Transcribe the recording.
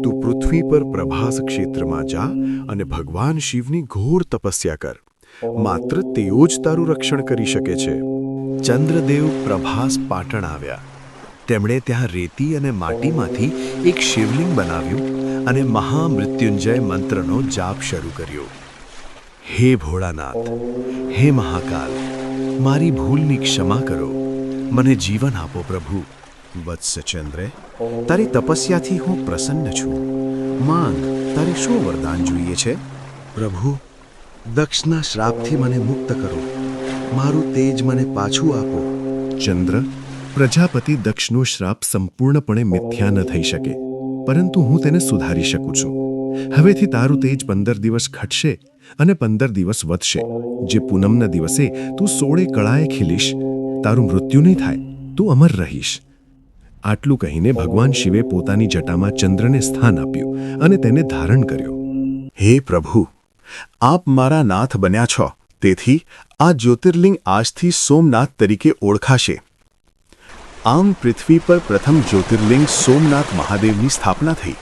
તું પૃથ્વી પર પ્રભાસ ક્ષેત્રમાં જા અને ભગવાન શિવની ઘોર તપસ્યા કર. માત્ર તેઓ જ તારું રક્ષણ કરી શકે છે. ચંદ્રદેવ પ્રભાસ પાટણ આવ્યા. તેમણે ત્યાં રેતી અને માટીમાંથી એક શિવલિંગ બનાવ્યું અને મહામૃત્યુંજય મંત્રનો જાપ શરૂ કર્યો. હે ભોળાનાથ, હે મહાકાલ, મારી ભૂલની ક્ષમા કરો. મને જીવન આપો પ્રભુ. વત્સચંદ્રે, તારી તપસ્યાથી હું પ્રસન્ન છું. માંગ, તારે શું વરદાન જોઈએ છે? પ્રભુ, દક્ષના શ્રાપથી મને મુક્ત કરો. મારું તેજ મને પાછું આપો. ચંદ્ર, પ્રજાપતિ દક્ષનો શ્રાપ સંપૂર્ણપણે મિથ્યા ન થઈ શકે, પરંતુ હું તેને સુધારી શકું છું. હવેથી તારું તેજ 15 દિવસ ઘટશે અને 15 દિવસ વધશે. જે પૂનમના દિવસે તું 16 કળાએ ખીલીશ, તારું મૃત્યુ નહીં થાય, તું અમર રહીશ. આટલું કહીને ભગવાન શિવે પોતાની જટામાં ચંદ્રને સ્થાન આપ્યું અને તેને ધારણ કર્યો. હે પ્રભુ, આપ મારા નાથ બન્યા છો, તેથી આ જ્યોતિર્લિંગ આજથી સોમનાથ તરીકે ઓળખાશે. આમ પૃથ્વી પર પ્રથમ જ્યોતિર્લિંગ સોમનાથ મહાદેવની સ્થાપના થઈ.